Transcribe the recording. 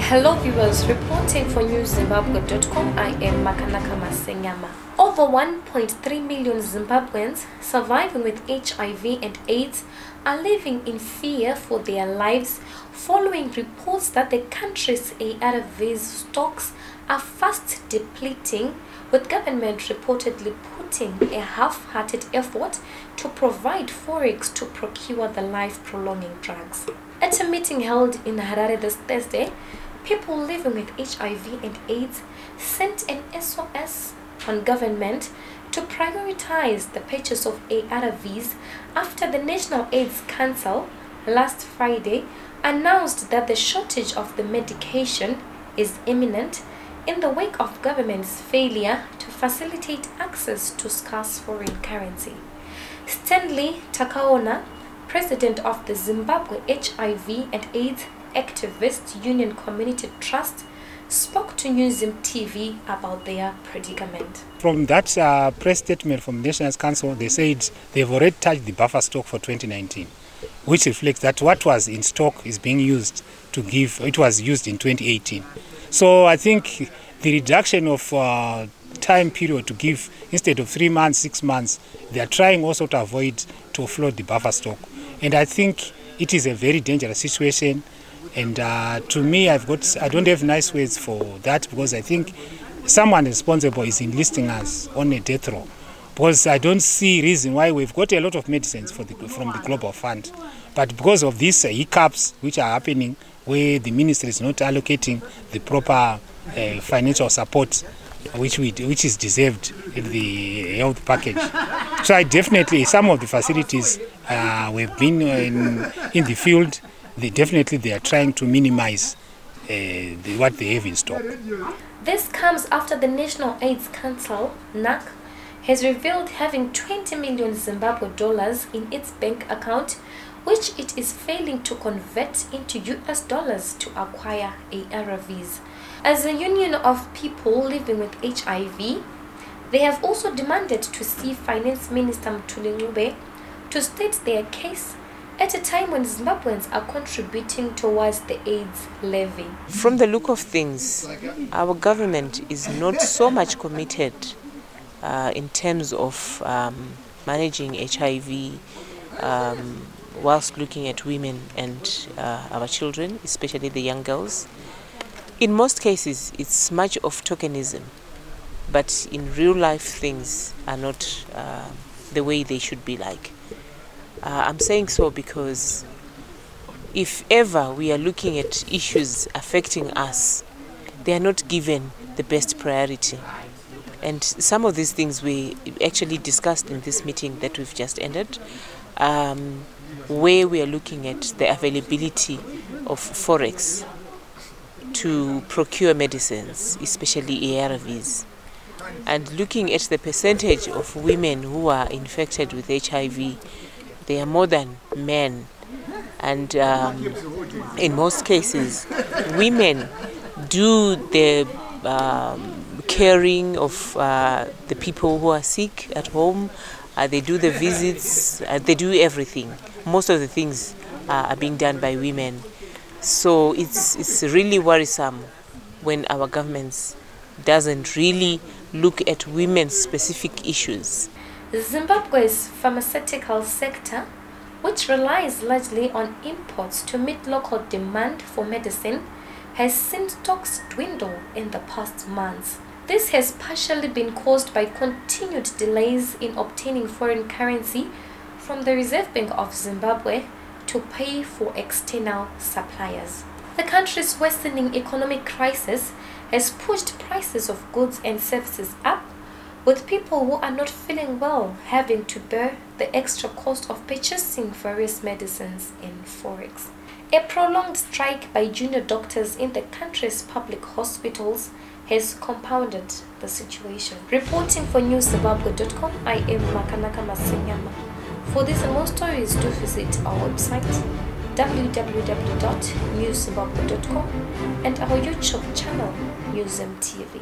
Hello viewers, reporting for newszimbabwe.com, I am Makanaka Masenyama. Over 1.3 million Zimbabweans surviving with HIV and AIDS are living in fear for their lives following reports that the country's ARV stocks are fast depleting, with government reportedly putting a half-hearted effort to provide forex to procure the life-prolonging drugs. At a meeting held in Harare this Thursday, people living with HIV and AIDS sent an SOS on government to prioritize the purchase of ARVs after the National AIDS Council last Friday announced that the shortage of the medication is imminent in the wake of government's failure to facilitate access to scarce foreign currency. Stanley Takaona, president of the Zimbabwe HIV and AIDS Activist Union Community Trust, spoke to Newzim TV about their predicament. From that press statement from the National Council, they said they've already touched the buffer stock for 2019, which reflects that what was in stock is being used to give, it was used in 2018. So I think the reduction of time period to give, instead of 3 months, 6 months, they are trying also to avoid to offload the buffer stock. And I think it is a very dangerous situation. And to me, I don't have nice words for that, because I think someone responsible is enlisting us on a death row. Because I don't see reason why we've got a lot of medicines from the Global Fund. But because of these hiccups which are happening, where the ministry is not allocating the proper financial support which is deserved in the health package. So I definitely, some of the facilities we've been in the field, they are trying to minimize what they have in stock. This comes after the National AIDS Council, NAC, has revealed having 20 million Zimbabwe dollars in its bank account, which it is failing to convert into US dollars to acquire ARVs. As a union of people living with HIV, they have also demanded to see Finance Minister Mthuli to state their case at a time when Zimbabweans are contributing towards the AIDS levy. From the look of things, our government is not so much committed in terms of managing HIV whilst looking at women and our children, especially the young girls. In most cases, it's much of tokenism, but in real life things are not the way they should be like. I'm saying so because if ever we are looking at issues affecting us, they are not given the best priority. And some of these things we actually discussed in this meeting that we've just ended, where we are looking at the availability of forex to procure medicines, especially ARVs, and looking at the percentage of women who are infected with HIV. They are more than men, and in most cases women do the caring of the people who are sick at home. They do the visits, they do everything. Most of the things are being done by women. So it's really worrisome when our government doesn't really look at women's specific issues. Zimbabwe's pharmaceutical sector, which relies largely on imports to meet local demand for medicine, has seen stocks dwindle in the past months. This has partially been caused by continued delays in obtaining foreign currency from the Reserve Bank of Zimbabwe to pay for external suppliers. The country's worsening economic crisis has pushed prices of goods and services up, with people who are not feeling well having to bear the extra cost of purchasing various medicines in forex. A prolonged strike by junior doctors in the country's public hospitals has compounded the situation. Reporting for newszimbabwe.com, I am Makanaka Masenyama. For these and more stories, do visit our website www.newszimbabwe.com and our YouTube channel, Newzim TV.